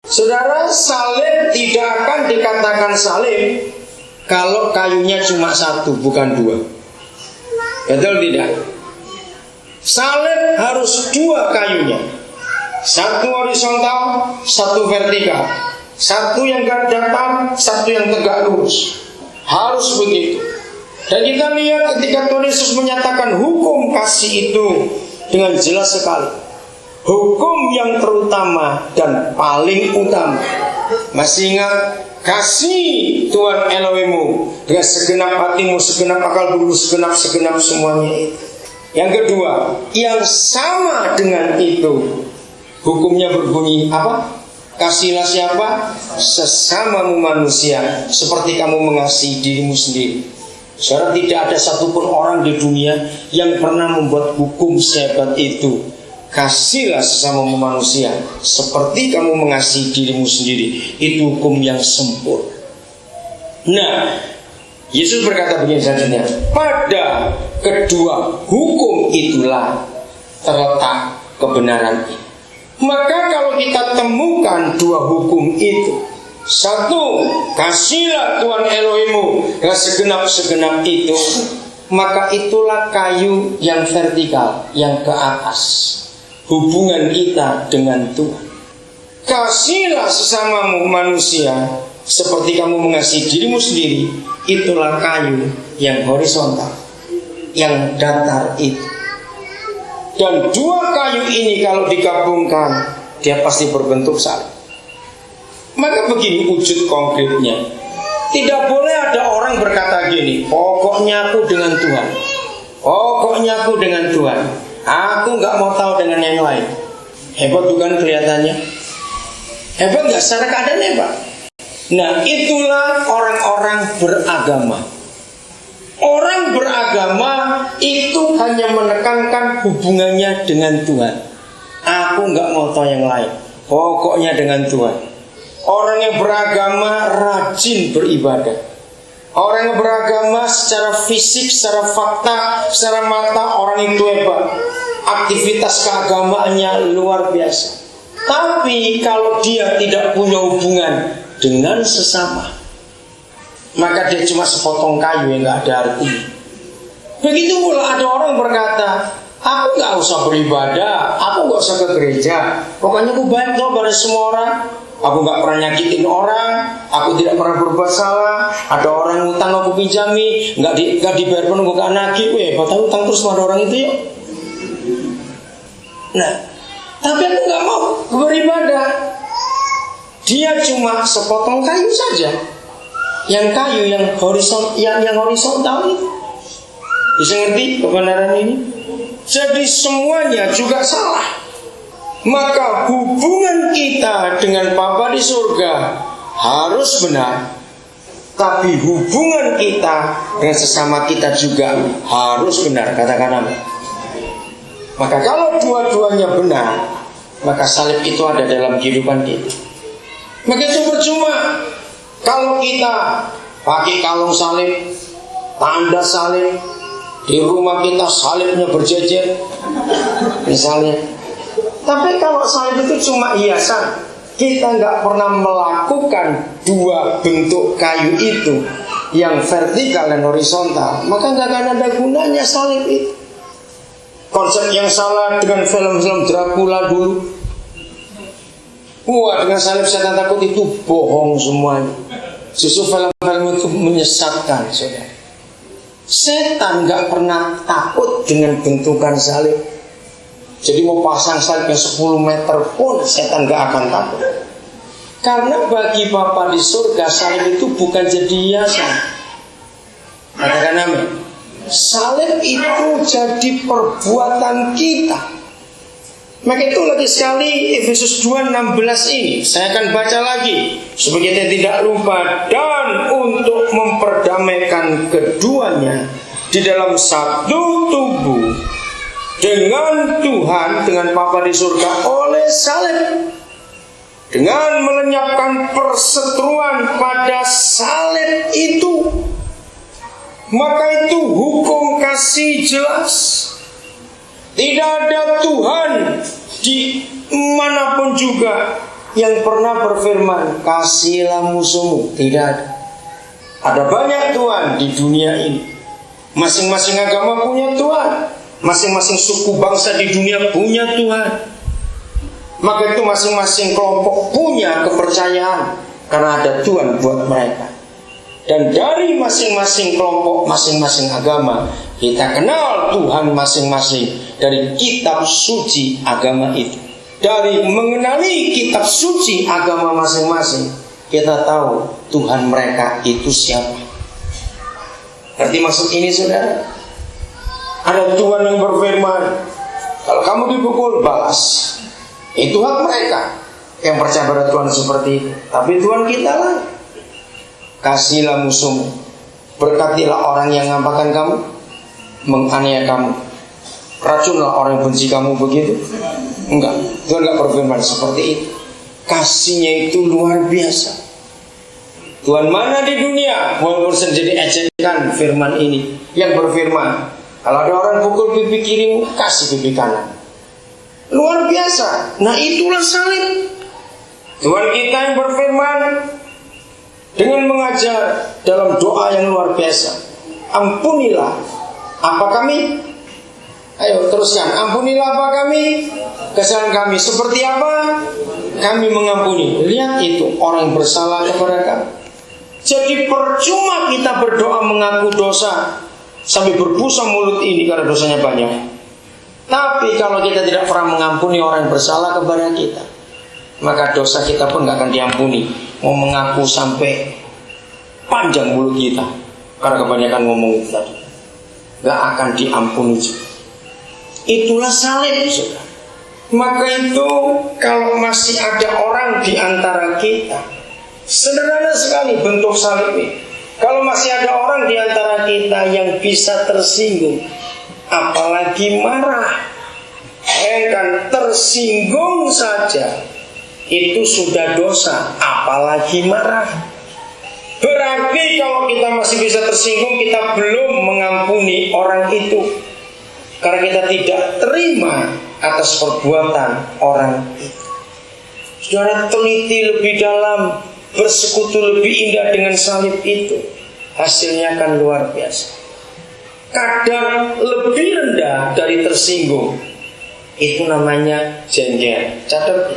Saudara, salib tidak akan dikatakan salib kalau kayunya cuma satu, bukan dua. Betul tidak? Salib harus dua kayunya. Satu horizontal, satu vertikal. Satu yang datar, satu yang tegak lurus. Harus begitu. Dan kita lihat ketika Tuhan Yesus menyatakan hukum kasih itu dengan jelas sekali. Hukum yang terutama dan paling utama. Masih ingat? Kasih Tuhan Elohimmu dengan segenap hatimu, segenap akal bulu, segenap semuanya itu. Yang kedua, yang sama dengan itu, hukumnya berbunyi apa? Kasihlah siapa? Sesamamu manusia seperti kamu mengasihi dirimu sendiri. Saudara, tidak ada satupun orang di dunia yang pernah membuat hukum sehebat itu. Kasihlah sesamamu manusia seperti kamu mengasihi dirimu sendiri. Itu hukum yang sempurna. Nah, Yesus berkata begini selanjutnya, pada kedua hukum itulah terletak kebenaran ini. Maka kalau kita temukan dua hukum itu, satu, kasihlah Tuhan Elohimmu dengan segenap itu, maka itulah kayu yang vertikal, yang ke atas. Hubungan kita dengan Tuhan. Kasihlah sesamamu manusia seperti kamu mengasihi dirimu sendiri. Itulah kayu yang horizontal, yang datar itu. Dan dua kayu ini kalau digabungkan, dia pasti berbentuk salib. Maka begini wujud konkretnya. Tidak boleh ada orang berkata gini, pokoknya aku dengan Tuhan, pokoknya aku dengan Tuhan, aku gak mau tahu dengan yang lain. Hebat bukan kelihatannya? Hebat gak secara keadaan hebat? Nah, itulah orang-orang beragama. Orang beragama itu hanya menekankan hubungannya dengan Tuhan. Aku gak mau tahu yang lain, pokoknya dengan Tuhan. Orang yang beragama rajin beribadah. Orang yang beragama secara fisik, secara fakta, secara mata, orang itu hebat. Aktivitas keagamaannya luar biasa. Tapi kalau dia tidak punya hubungan dengan sesama, maka dia cuma sepotong kayu yang gak ada artinya. Begitu pula ada orang berkata, aku gak usah beribadah, aku gak usah ke gereja, pokoknya aku baik loh pada semua orang. Aku gak pernah nyakitin orang, aku tidak pernah berbuat salah. Ada orang utang aku pinjami, gak dibayar penuh, gak nagih. Kau tahu utang terus pada orang itu yuk. Nah, tapi aku gak mau beribadah. Dia cuma sepotong kayu saja. Yang kayu yang horizontal itu. Bisa ngerti kebenaran ini? Jadi semuanya juga salah. Maka hubungan kita dengan Bapa di surga harus benar. Tapi hubungan kita dengan sesama kita juga harus benar. Katakan amin. Maka kalau dua-duanya benar, maka salib itu ada dalam kehidupan kita. Maka itu percuma kalau kita pakai kalung salib, tanda salib, di rumah kita salibnya berjejer misalnya. Tapi kalau salib itu cuma hiasan, kita nggak pernah melakukan dua bentuk kayu itu, yang vertikal dan horizontal, maka nggak akan ada gunanya salib itu. Konsep yang salah dengan film-film Dracula dulu. Wah, dengan salib setan takut itu bohong semuanya. Justru film-film itu menyesatkan, saudara. Setan nggak pernah takut dengan bentukan salib. Jadi mau pasang salib yang 10 meter pun setan gak akan takut. Karena bagi Bapa di surga salib itu bukan jadi hiasan. Katakan amin. Salib itu jadi perbuatan kita. Maka itu lagi sekali Efesus 2:16 ini saya akan baca lagi supaya kita tidak lupa. Dan untuk memperdamaikan keduanya di dalam satu tubuh dengan Tuhan, dengan Bapa di surga oleh salib, dengan melenyapkan perseteruan pada salib itu. Maka itu hukum kasih jelas. Tidak ada Tuhan di manapun juga yang pernah berfirman, kasihilah musuhmu. Tidak ada. Ada banyak Tuhan di dunia ini. Masing-masing agama punya Tuhan. Masing-masing suku bangsa di dunia punya Tuhan. Maka itu masing-masing kelompok punya kepercayaan, karena ada Tuhan buat mereka. Dan dari masing-masing kelompok, masing-masing agama, kita kenal Tuhan masing-masing dari kitab suci agama itu. Dari mengenali kitab suci agama masing-masing, kita tahu Tuhan mereka itu siapa. Ngerti maksud ini, saudara? Ada Tuhan yang berfirman, kalau kamu dipukul, balas. Itu hak mereka yang percaya pada Tuhan seperti itu. Tapi Tuhan kita lah, kasihilah musuhmu, berkatilah orang yang ngampakan kamu, menganiaya kamu, racunlah orang yang benci kamu. Begitu? Enggak, Tuhan enggak berfirman seperti itu. Kasihnya itu luar biasa. Tuhan mana di dunia, walaupun jadi ejekan firman ini, yang berfirman, kalau ada orang pukul pipi kirimu, kasih pipi kanan. Luar biasa. Nah, itulah salib. Tuhan kita yang berfirman dengan mengajar dalam doa yang luar biasa. Ampunilah apa kami? Ayo teruskan. Ampunilah apa kami? Kesalahan kami. Seperti apa? Kami mengampuni. Lihat itu, orang yang bersalah kepada kami. Jadi percuma kita berdoa mengaku dosa sampai berbusa mulut ini karena dosanya banyak. Tapi kalau kita tidak pernah mengampuni orang yang bersalah kepada kita, maka dosa kita pun gak akan diampuni. Mau mengaku sampai panjang mulut kita, karena kebanyakan ngomong itu tadi, gak akan diampuni juga. Itulah salib, saudara. Maka itu kalau masih ada orang di antara kita, sederhana sekali bentuk salib ini. Kalau masih ada orang di antara kita yang bisa tersinggung, apalagi marah, kan tersinggung saja itu sudah dosa, apalagi marah. Berarti kalau kita masih bisa tersinggung, kita belum mengampuni orang itu, karena kita tidak terima atas perbuatan orang itu. Saudara teliti lebih dalam, bersekutu lebih indah dengan salib itu, hasilnya akan luar biasa. Kadang lebih rendah dari tersinggung, itu namanya jengkel. Catat.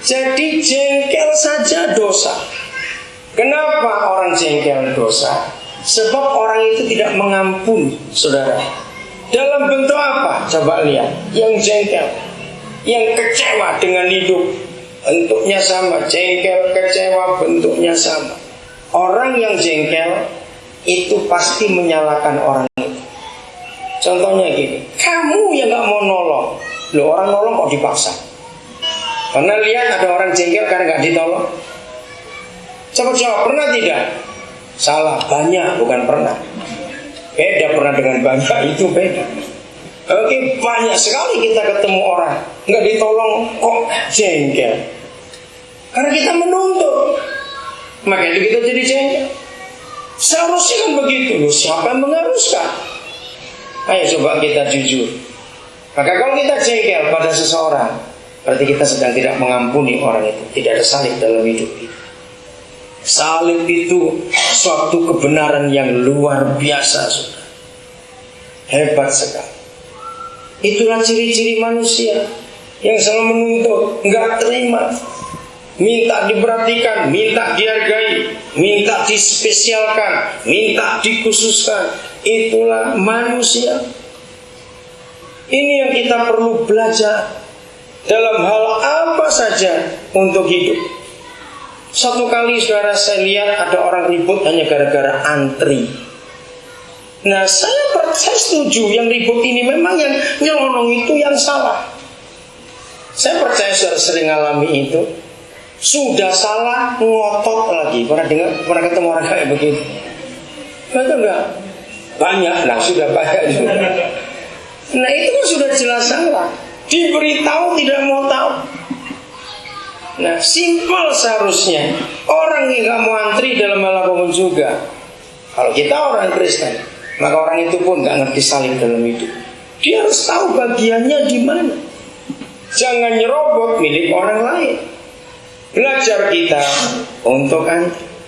Jadi jengkel saja dosa. Kenapa orang jengkel dosa? Sebab orang itu tidak mengampuni, saudara. Dalam bentuk apa? Coba lihat. Yang jengkel, yang kecewa dengan hidup, bentuknya sama. Jengkel, kecewa, bentuknya sama. Orang yang jengkel itu pasti menyalahkan orang itu. Contohnya gini, kamu yang gak mau nolong, loh orang nolong kok dipaksa. Pernah lihat ada orang jengkel karena gak ditolong? Coba jawab, pernah tidak? Salah, banyak, bukan pernah. Beda pernah dengan banyak, itu beda. Oke, banyak sekali kita ketemu orang gak ditolong kok jengkel. Karena kita menuntut, makanya kita jadi jengkel. Seharusnya kan begitu, loh siapa yang mengharuskan? Ayo coba kita jujur. Maka kalau kita jengkel pada seseorang, berarti kita sedang tidak mengampuni orang itu. Tidak ada salib dalam hidup kita. Salib itu suatu kebenaran yang luar biasa, saudara. Hebat sekali. Itulah ciri-ciri manusia yang selalu menuntut, enggak terima, minta diperhatikan, minta dihargai, minta dispesialkan, minta dikhususkan. Itulah manusia. Ini yang kita perlu belajar dalam hal apa saja untuk hidup. Satu kali saudara, saya lihat ada orang ribut hanya gara-gara antri. Nah saya setuju, yang ribut ini memang yang nyelonong itu yang salah. Saya percaya saudara sering alami itu. Sudah salah ngotot lagi. Pernah ketemu orang kayak begitu? Betul enggak? Banyak lah, sudah banyak juga. Nah itu kan sudah jelas salah. Diberitahu tidak mau tahu. Nah simpel seharusnya. Orang yang gak mau antri dalam hal apapun juga. Kalau kita orang Kristen, maka orang itu pun gak ngerti salib dalam hidup. Dia harus tahu bagiannya di mana. Jangan nyerobot milik orang lain. Belajar kita untuk Anda.